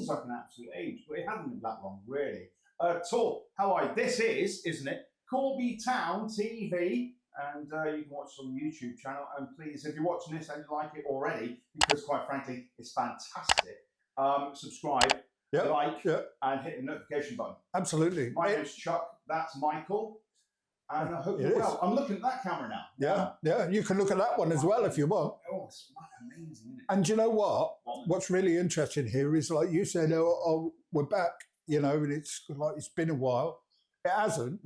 seems like an absolute age, but it hasn't been that long, really. Tor, how are you? This is, isn't it, Corby Town TV, and you can watch on the YouTube channel. And please, if you're watching this and you like it already, because quite frankly, it's fantastic, subscribe, like, and hit the notification button. Absolutely. My name's Chuck, that's Michael, and I hope you're well. I'm looking at that camera now. Yeah, you can look at that one as well if you want. Oh, it's amazing, isn't it? And do you know what? What's really interesting here is, like you said, oh, we're back, you know, and it's like it's been a while. It hasn't,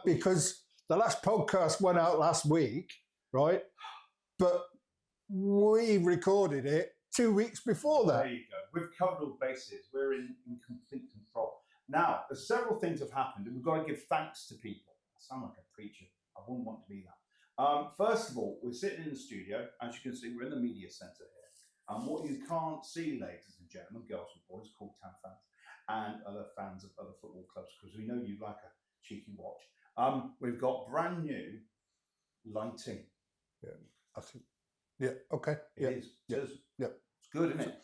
because the last podcast went out last week, right? But we recorded it 2 weeks before that. There you go. We've covered all bases. We're in complete control. Now, there's several things have happened, and we've got to give thanks to people. I sound like a preacher. I wouldn't want to be that. First of all, we're sitting in the studio. As you can see, we're in the media centre here. And what you can't see, ladies and gentlemen, girls and boys, Corby Town fans, and other fans of other football clubs, because we know you like a cheeky watch. We've got brand new lighting. Yeah, I think. Yeah. Okay. It is. It's good, isn't it?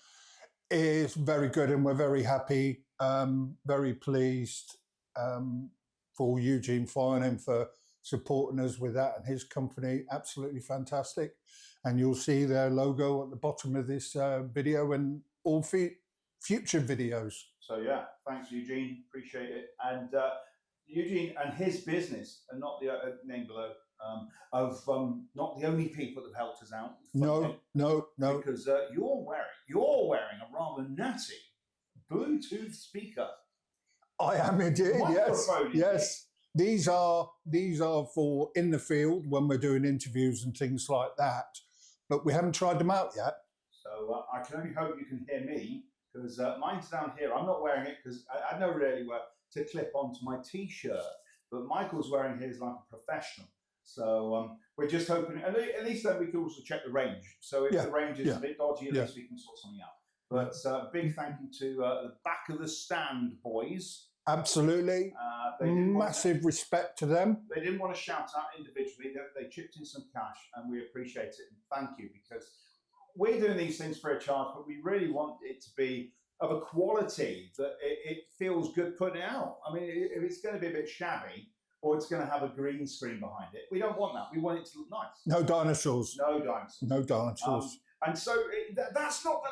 It is very good, and we're very happy, very pleased for Eugene Farnham for supporting us with that and his company. Absolutely fantastic. And you'll see their logo at the bottom of this video and all future videos. So yeah, thanks Eugene, appreciate it. And Eugene and his business, and not the name below, not the only people that have helped us out. No. Because you're wearing a rather natty Bluetooth speaker. I am indeed. Yes. These are for in the field when we're doing interviews and things like that. But we haven't tried them out yet. So I can only hope you can hear me, because mine's down here. I'm not wearing it because I know really well to clip onto my T-shirt. But Michael's wearing his like a professional. So we're just hoping, at least then we can also check the range. So if the range is a bit dodgy, at least we can sort something out. But big thank you to the back of the stand boys. Absolutely. Massive respect to them. They didn't want to shout out individually. They chipped in some cash, and we appreciate it. And thank you, because we're doing these things for a charge, but we really want it to be of a quality that it feels good putting it out. I mean, if it's going to be a bit shabby, or it's going to have a green screen behind it, we don't want that. We want it to look nice. No dinosaurs. No dinosaurs. No dinosaurs. And so that's not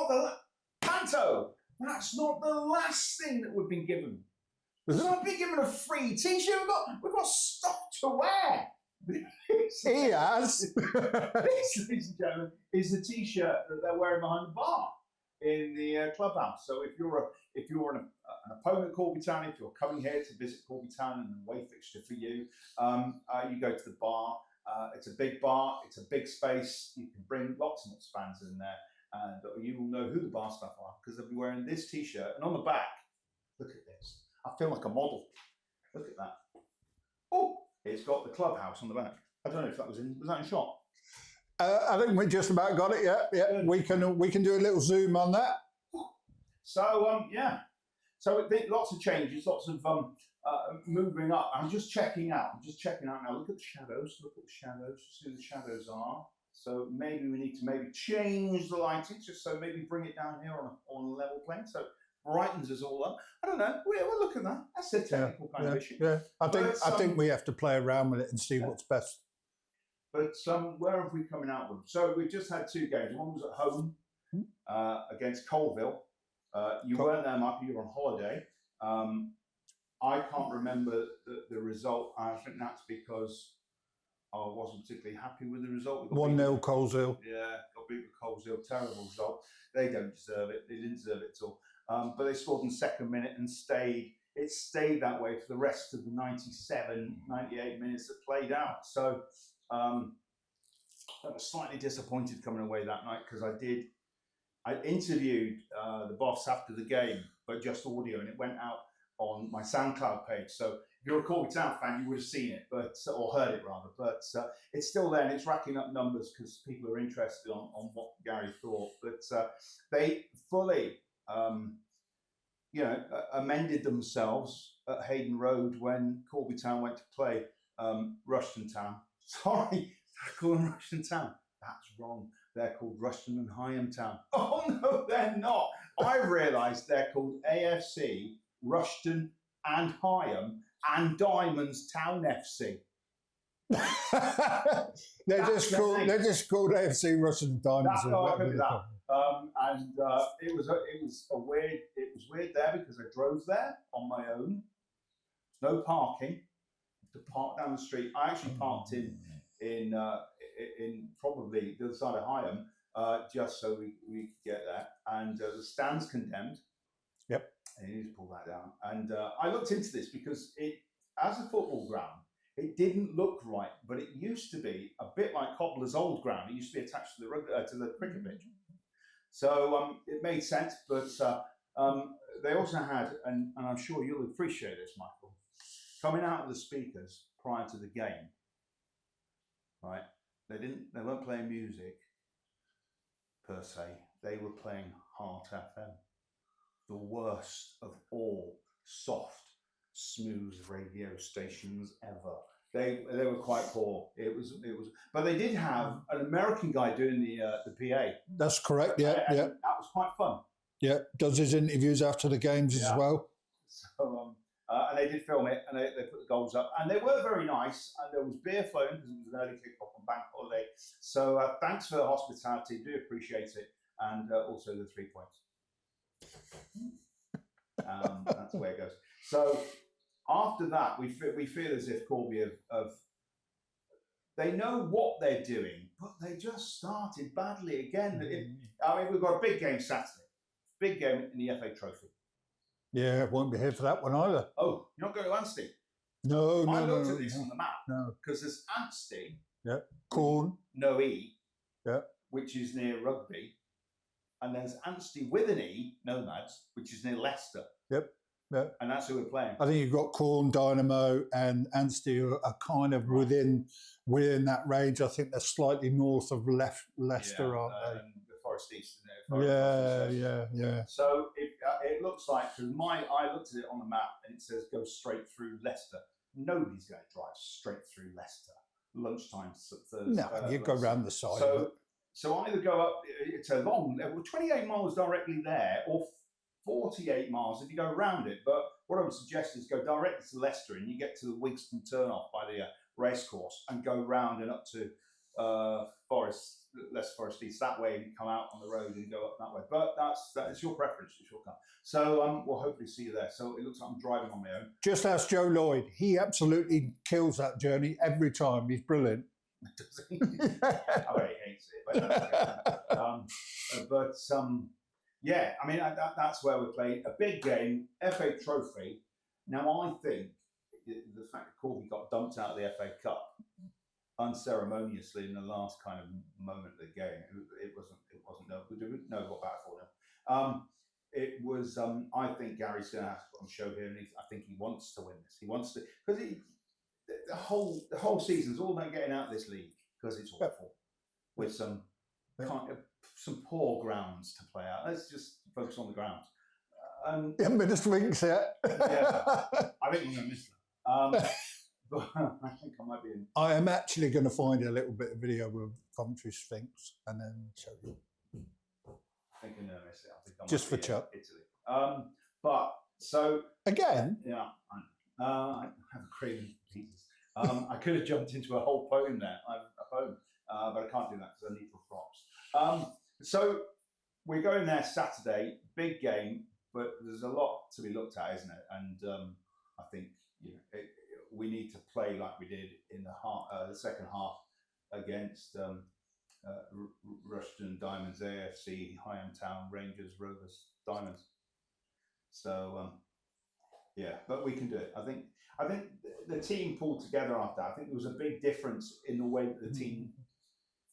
the Panto. That's not the last thing that we've been given. We've not been given a free T-shirt. We've got stuff to wear. He has. This, ladies and gentlemen, is the T-shirt that they're wearing behind the bar in the clubhouse. So if you're an opponent of Corby Town, if you're coming here to visit Corby Town and a away fixture for you, you go to the bar. It's a big bar. It's a big space. You can bring lots and lots of fans in there. And you will know who the bar staff are, because they'll be wearing this T-shirt. And on the back, look at this. I feel like a model. Look at that. Oh, it's got the clubhouse on the back. I don't know if was that in shot? I think we just about got it. Yeah. We can do a little zoom on that. So So lots of changes, lots of moving up. I'm just checking out now. Look at the shadows. See who the shadows are. So maybe we need to change the lighting, just so maybe bring it down here on a level plane, so brightens us all up. I don't know. We'll look at that. That's a technical kind of issue. Yeah, I think we have to play around with it and see what's best. But where have we coming out with? So we've just had two games. One was at home against Colville. You weren't there, Michael. You were on holiday. I can't remember the result. I think that's because I wasn't particularly happy with the result. 1-0 Coleshill. Yeah, got beat with Coleshill. Terrible result. They don't deserve it. They didn't deserve it at all. But they scored in the second minute and stayed. It stayed that way for the rest of the 97, 98 minutes that played out. So I was slightly disappointed coming away that night, because I interviewed the boss after the game, but just audio, and it went out on my SoundCloud page. So if you're a Corby Town fan, you would have seen it, or heard it rather. But it's still there, and it's racking up numbers because people are interested on what Gary thought. But they fully, amended themselves at Hayden Road when Corby Town went to play Rushton Town. Sorry, I call them Rushton Town. That's wrong. they're called Rushden and Hyam Town. Oh no, they're not. I realised they're called AFC, Rushden and Hyam and Diamonds Town FC. they're just called AFC Russian Diamonds. I could be that. It was weird there because I drove there on my own. No parking. To park down the street. I actually parked in probably the other side of Hyam, just so we could get there. And the stand's condemned. Yep. And you need to pull that down. And I looked into this because as a football ground, it didn't look right, but it used to be a bit like Cobbler's old ground. It used to be attached to the cricket pitch. So it made sense, but they also had, and I'm sure you'll appreciate this, Michael, coming out of the speakers prior to the game, right? They weren't playing music per se. They were playing Heart FM, the worst of all soft, smooth radio stations ever. They were quite poor. It was, but they did have an American guy doing the PA. That's correct. Yeah, yeah. That was quite fun. Yeah, does his interviews after the games as well. So, and they did film it, and they put the goals up, and they were very nice. And there was beer flowing because it was an early kick-off on bank holiday. So thanks for the hospitality. Do appreciate it, and also the 3 points. That's the way it goes. So. After that, we feel as if Corby they know what they're doing, but they just started badly again. We've got a big game Saturday, big game in the FA Trophy. Yeah, won't be here for that one either. Oh, you're not going to Anstey? No, I looked at this on the map. No, because there's Anstey. Yeah, Corn. No E. Yeah, which is near Rugby, and there's Anstey with an E, Nomads, which is near Leicester. Yep. Yeah. And that's who we're playing. I think you've got Corn, Dynamo, and Anstey are kind of within that range. I think they're slightly north of Leicester, aren't they? And the Forest East, Yeah. So it looks like, because I looked at it on the map and it says go straight through Leicester. Nobody's going to drive straight through Leicester. Lunchtime Thursday. No, you go round the side. So either go up. It's a long, 28 miles directly there, or 48 miles if you go around it. But what I would suggest is go directly to Leicester and you get to the Wigston turnoff by the racecourse and go round and up to Leicester Forest East that way, and come out on the road and go up that way. But that's your preference, it's your car. So we'll hopefully see you there. So it looks like I'm driving on my own. Just ask Joe Lloyd. He absolutely kills that journey every time. He's brilliant. Does he? I bet he hates it. But yeah, I mean, that's where we're playing a big game, FA Trophy. Now, I think the fact that Corby got dumped out of the FA Cup unceremoniously in the last kind of moment of the game, it wasn't no, we didn't know what back for now. It was, I think Gary's going to have to put on a show here, and I think he wants to win this. He wants to, because the whole season's all about getting out of this league, because it's awful, with some poor grounds to play out. Let's just focus on the grounds. You haven't been to Sphinx yet. Yeah, I think we're going to miss that. But I think I might be in. I am actually going to find a little bit of video of Coventry Sphinx and then show you. I think I'm going to miss it. I think I just for Chuck. Italy. But so again, yeah, I have a craving for pizzas. I could have jumped into a whole poem there, a poem, but I can't do that because I need for props. So we're going there Saturday, big game, but there's a lot to be looked at, isn't it? And I think we need to play like we did in the second half against Rushden Diamonds, AFC, Hyam Town, Rangers, Rovers, Diamonds. So yeah, but we can do it. I think the team pulled together after that. I think there was a big difference in the way that the team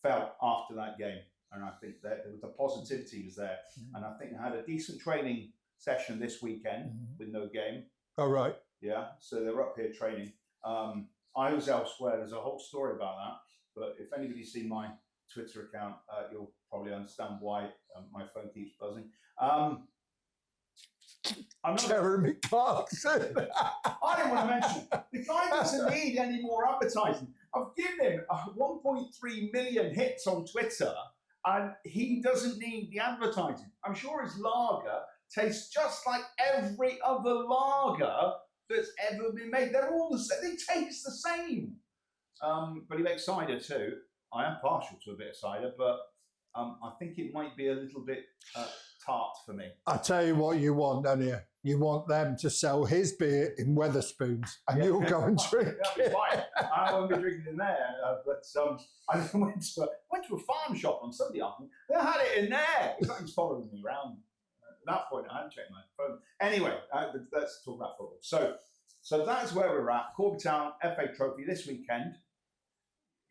felt after that game. And I think that the positivity was there. And I think I had a decent training session this weekend with no game. Oh, right. Yeah, so they're up here training. I was elsewhere. There's a whole story about that. But if anybody's seen my Twitter account, you'll probably understand why my phone keeps buzzing. Jeremy Clarkson. I didn't want to mention it. The guy doesn't need any more advertising. I've given him 1.3 million hits on Twitter, And he doesn't need the advertising. I'm sure his lager tastes just like every other lager that's ever been made. They're all the same. They taste the same. But he makes cider too. I am partial to a bit of cider, but I think it might be a little bit tart for me. I tell you what you want, don't you? You want them to sell his beer in Wetherspoons, and you'll go and drink That'll be fine. I won't be drinking in there. But I went to a farm shop on Sunday afternoon. They had it in there. It's like he's following me around. At that point, I hadn't checked my phone. Anyway, let's talk about football. So that's where we're at. Corby Town FA Trophy this weekend.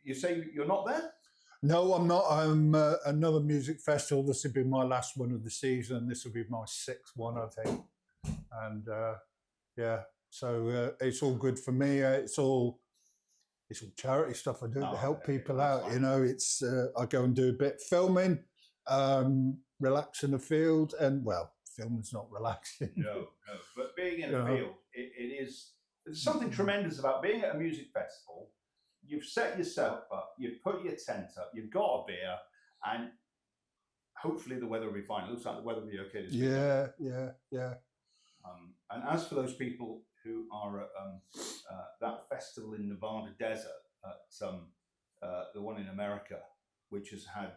You say you're not there? No, I'm not. I'm another music festival. This will be my last one of the season. This will be my 6th one, I think. And yeah, so it's all good for me. It's all charity stuff I do to help people out. Fine. You know, it's I go and do a bit of filming, relax in the field, and well, filming's not relaxing. No. But being in a field, there's something tremendous about being at a music festival. You've set yourself up, you've put your tent up, you've got a beer, and hopefully the weather will be fine. It looks like the weather will be okay this weekend. Yeah. And as for those people who are at that festival in Nevada desert, at the one in America, which has had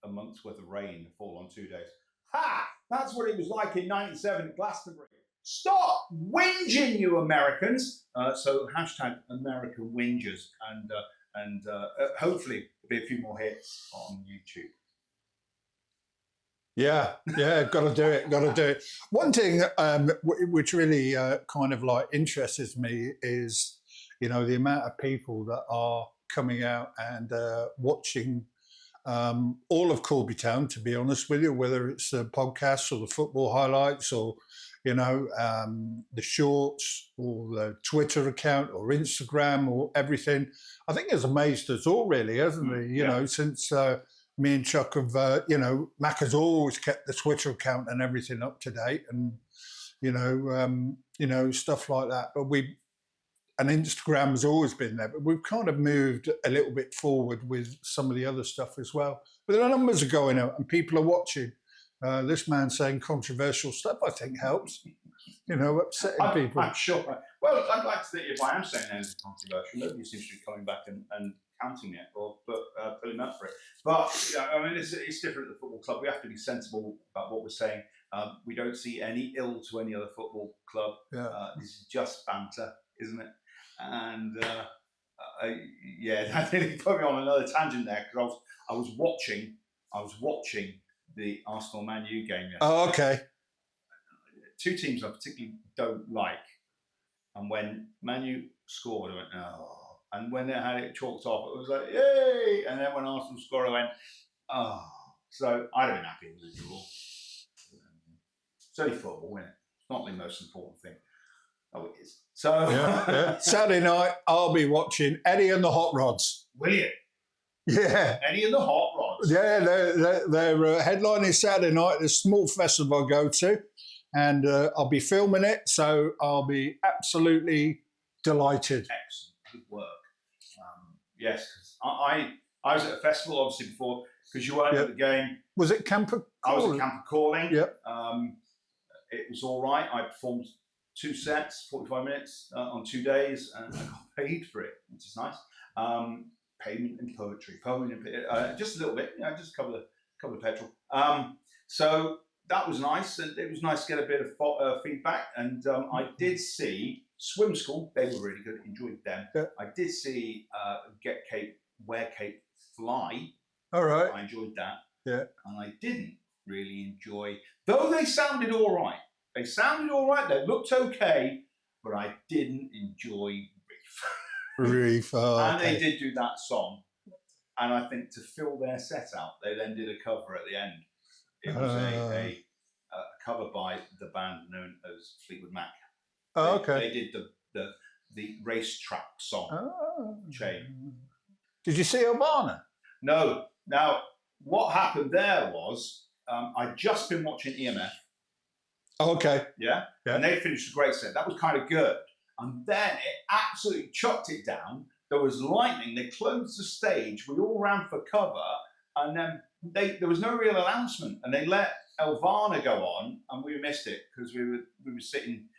a month's worth of rain fall on 2 days. Ha! That's what it was like in '97 at Glastonbury. Stop whinging, you Americans. So hashtag American Whingers, and hopefully there'll be a few more hits on YouTube. Yeah, got to do it. One thing which really kind of like interests me is, you know, the amount of people that are coming out and watching all of Corby Town, to be honest with you, whether it's the podcasts or the football highlights or, you know, the shorts or the Twitter account or Instagram or everything. I think it's amazed us all, really, hasn't it? You know, since me and Chuck have, you know, Mac has always kept the Twitter account and everything up to date, and you know, stuff like that. But and Instagram has always been there, but we've kind of moved a little bit forward with some of the other stuff as well. But the numbers are going up and people are watching. This man saying controversial stuff, I think, helps. You know, upsetting people. I'm sure. Well, I'd like to think if I am saying anything controversial, nobody seems to be coming back and counting it or pulling up for it. But you know, I mean, it's different at the football club. We have to be sensible about what we're saying. We don't see any ill to any other football club. This is just banter, isn't it? And that really put me on another tangent there because I was watching the Arsenal Man U game yesterday. Oh, okay. Two teams I particularly don't like, and when Man U scored, I went, oh. And when they had it chalked off, it was like, yay! And then when Arsenal scored, I went, oh. So I'd have been happy with the draw. It's only football, isn't it? It's not the most important thing. Oh, it is. So Saturday night, I'll be watching Eddie and the Hot Rods. Will you? Yeah. Eddie and the Hot Rods. Yeah, they're headlining Saturday night at a small festival I go to, and I'll be filming it, so I'll be absolutely delighted. Excellent. Good work. Yes, because I was at a festival, obviously, before, because you weren't at the game. Was it Camper Calling? I was at Camper Calling. Yep. It was all right. I performed 2 sets, 45 minutes on 2 days, and I got paid for it, which is nice. Payment in poetry, just a little bit, you know, just a couple of petrol. So that was nice, and it was nice to get a bit of feedback. And I did see Swim School; they were really good. Enjoyed them. Yeah. I did see Get Cape, Wear Cape, Fly. All right. I enjoyed that. Yeah. And I didn't really enjoy, though they sounded all right. They sounded all right. They looked okay, but I didn't enjoy Reef. And they did do that song, and I think to fill their set out, they then did a cover at the end. It was a cover by the band known as Fleetwood Mac. They did the racetrack song. Chain. Did you see Obama? No. Now, what happened there was I'd just been watching EMF. Okay. Yeah. And they finished a great set. That was kind of good. And then it absolutely chucked it down. There was lightning. They closed the stage. We all ran for cover. And then there was no real announcement, and they let Elvana go on, and we missed it because we were sitting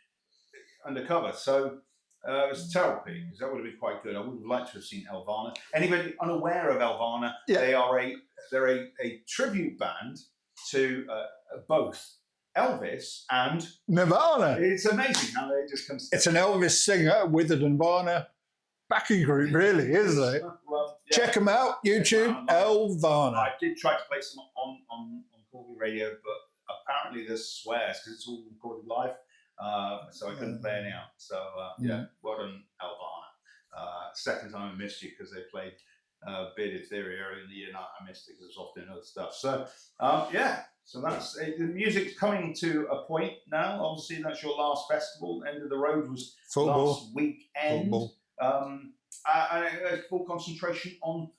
undercover. So it was a terrible pity because that would have been quite good. I would have liked to have seen Elvana. Anybody unaware of Elvana, they're a tribute band to both Elvis and Nirvana. It's amazing how they just come. It's an Elvis singer with a Nirvana backing group, really, isn't it? Well, yeah. Check them out, YouTube, Elvana. I did try to play some on Corby radio, but apparently there's swears because it's all recorded live, so I couldn't play any out. So yeah, well done, Elvana. Second time I missed you because they played Bearded Theory earlier in the year, and I missed it because it was often other stuff. So yeah. So that's the music's coming to a point now. Obviously, that's your last festival. End of the road was last weekend. And full concentration on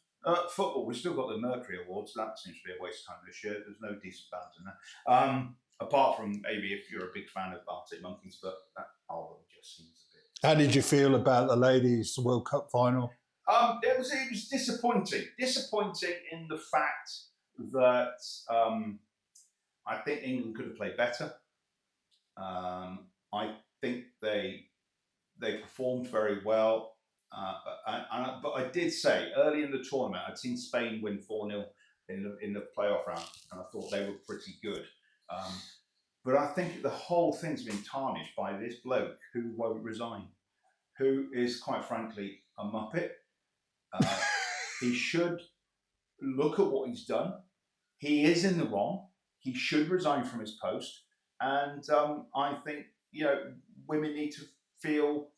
football. We've still got the Mercury Awards. That seems to be a waste of time this year. There's no decent bands in there. Apart from maybe if you're a big fan of Arctic Monkeys, but that album just seems a bit. How did you feel about the ladies' World Cup final? It was disappointing. Disappointing in the fact that I think England could have played better. I think they performed very well. But I did say early in the tournament, I'd seen Spain win 4-0 in the playoff round, and I thought they were pretty good. But I think the whole thing's been tarnished by this bloke who won't resign, who is quite frankly a muppet. He should look at what he's done. He is in the wrong. He should resign from his post. And I think, women need to feel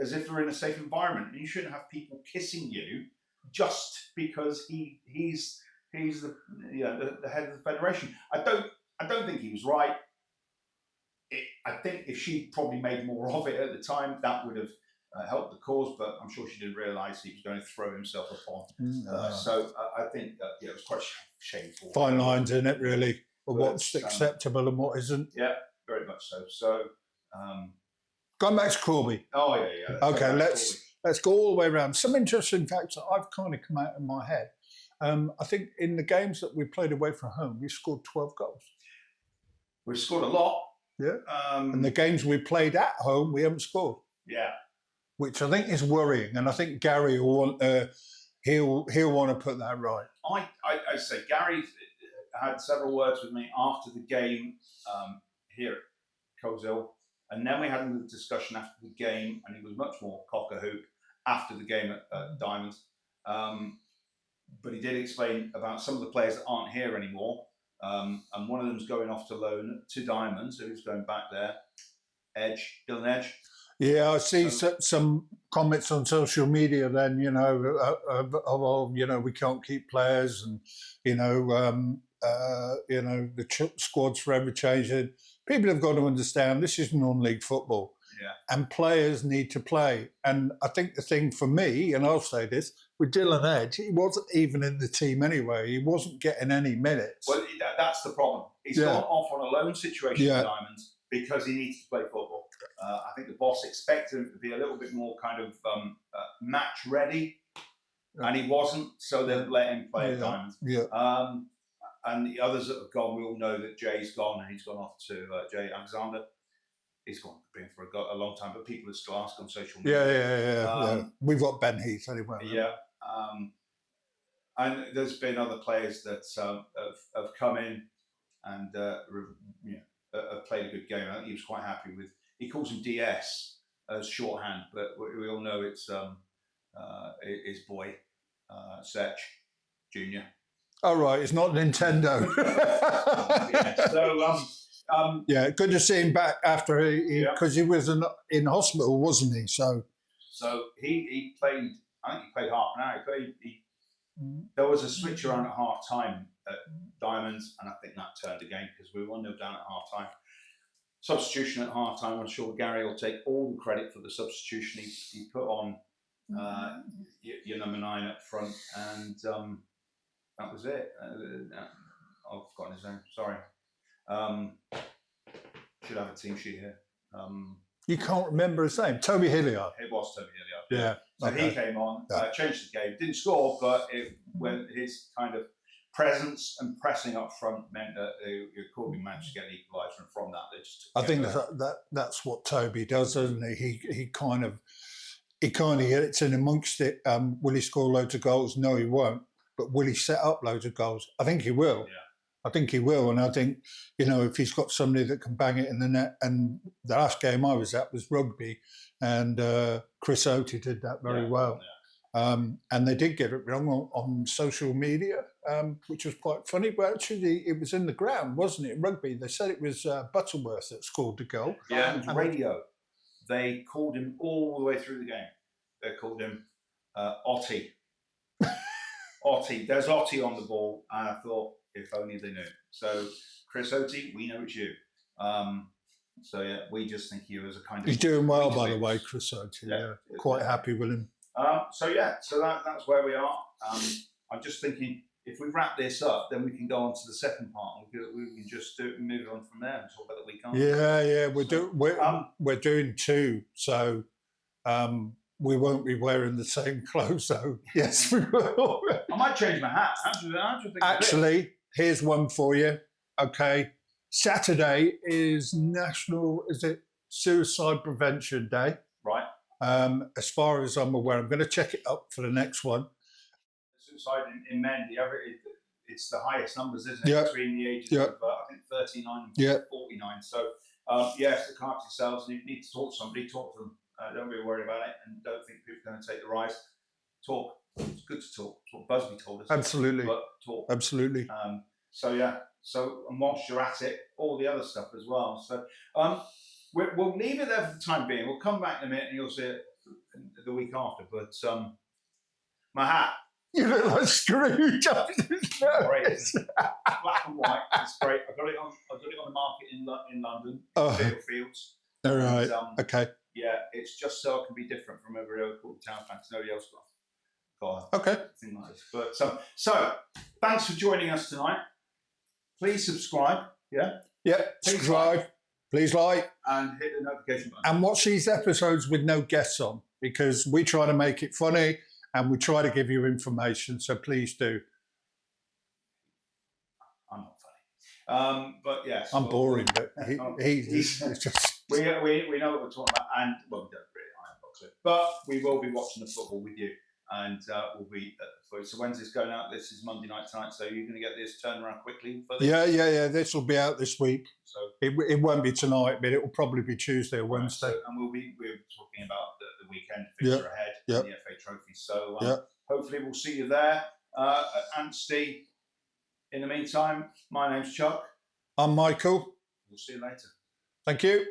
as if they're in a safe environment. And you shouldn't have people kissing you just because he's the head of the federation. I don't think he was right. I think if she probably made more of it at the time, that would have helped the cause. But I'm sure she didn't realise he was going to throw himself upon. So I think it was quite shameful. Fine lines in it, really, of what's acceptable and what isn't. Yeah, very much so. So. Going back to Corby. Oh yeah. Okay, let's go all the way around. Some interesting facts that I've kind of come out in my head. I think in the games that we played away from home, we scored 12 goals. We've scored a lot. Yeah. And the games we played at home, we haven't scored. Yeah. Which I think is worrying, and I think Gary will want he'll want to put that right. I say Gary had several words with me after the game here at Coleshill. And then we had a discussion after the game, and he was much more cock-a-hoop after the game at Diamonds. But he did explain about some of the players that aren't here anymore. And one of them's going off to loan to Diamonds, so he's going back there. Dylan Edge. Yeah, I see some comments on social media then, we can't keep players and, the squad's forever changing. People have got to understand this is non-league football, and players need to play. And I think the thing for me, and I'll say this, with Dylan Edge, he wasn't even in the team anyway. He wasn't getting any minutes. Well, that's the problem. He's gone off on a loan situation with Diamonds because he needs to play football. I think the boss expected him to be a little bit more kind of match ready, and he wasn't, so they let him play at Diamonds. Yeah. And the others that have gone, we all know that Jay's gone, and he's gone off to Jay Alexander. He's gone for a long time, but people are still asking on social media. Yeah. We've got Ben Heath anyway. Yeah. And there's been other players that have come in and have played a good game. I think he was quite happy with. He calls him DS as shorthand, but we all know it's his boy, Setch Junior. Oh, right, it's not Nintendo. Good to see him back after because he was in hospital, wasn't he? So he played. I think he played half an hour. There was a switch around at half time at Diamonds, and I think that turned the game because we were 1-0 down at half time. Substitution at half time. I'm sure Gary will take all the credit for the substitution he put on your number 9 up front, and that was it. I've forgotten his name. Sorry. Should have a team sheet here. You can't remember his name. Toby Hilliard. It was Toby Hilliard. Yeah. So he came on, changed the game. Didn't score, but when his kind of presence and pressing up front meant that Corby managed to get an equaliser, and from that they just. I think that's what Toby does, doesn't he? He kind of gets in amongst it. Will he score loads of goals? No, he won't. But will he set up loads of goals? I think he will. Yeah. I think he will, and I think, you know, if he's got somebody that can bang it in the net. And the last game I was at was rugby, and Chris Oaty did that very well. Yeah. And they did get it wrong on social media, which was quite funny. But actually, it was in the ground, wasn't it? Rugby. They said it was Butterworth that scored the goal. Yeah, and radio. They called him all the way through the game. They called him Otti. Otti. There's Otti on the ball, and I thought, if only they knew. So, Chris Oaty, we know it's you. So yeah, we just think you as a kind of. He's doing well, by the way, Chris Oaty. Yeah, quite happy with him. So that's where we are. I'm just thinking, if we wrap this up, then we can go on to the second part. We can just move on from there and talk about the week after. We're doing two, so we won't be wearing the same clothes. So yes, we will. I might change my hat. How do you think? Actually, here's one for you. Okay, Saturday is Suicide Prevention Day. Right. As far as I'm aware, I'm going to check it up for the next one. Suicide in men, it's the highest numbers, isn't it? Between the ages of, I think, 39 and 49. So, yes, look after yourselves. And if you need to talk to somebody, talk to them. Don't be worried about it, and don't think people are going to take the rise. Talk. It's good to talk. That's what Busby told us. Absolutely. But talk. Absolutely. So and whilst you're at it, all the other stuff as well. So, we'll leave it there for the time being. We'll come back in a minute, and you'll see it the week after. But my hat. You look like Scrooge. Great. It's black and white. It's great. I got it on the market in London. Fields. All right. Okay. Yeah, it's just so I can be different from every other Corby Town fan, because nobody else got okay. Thing like this. But so thanks for joining us tonight. Please subscribe. Yeah. Yeah. Subscribe. Please like and hit the notification button. And watch these episodes with no guests on, because we try to make it funny and we try to give you information. So please do. I'm not funny, but yes, I'm boring. But he's just. We know what we're talking about, and well, we don't really. I haven't got it, but we will be watching the football with you, and we'll be at the foot. So when's this going out? This is Monday night tonight, so you're going to get this turned around quickly. Yeah. This will be out this week. So it won't be tonight, but it will probably be Tuesday or Wednesday. Right, and we're talking about the weekend fixture ahead, the FA Trophy. So hopefully we'll see you there. And Steve. In the meantime, my name's Chuck. I'm Michael. We'll see you later. Thank you.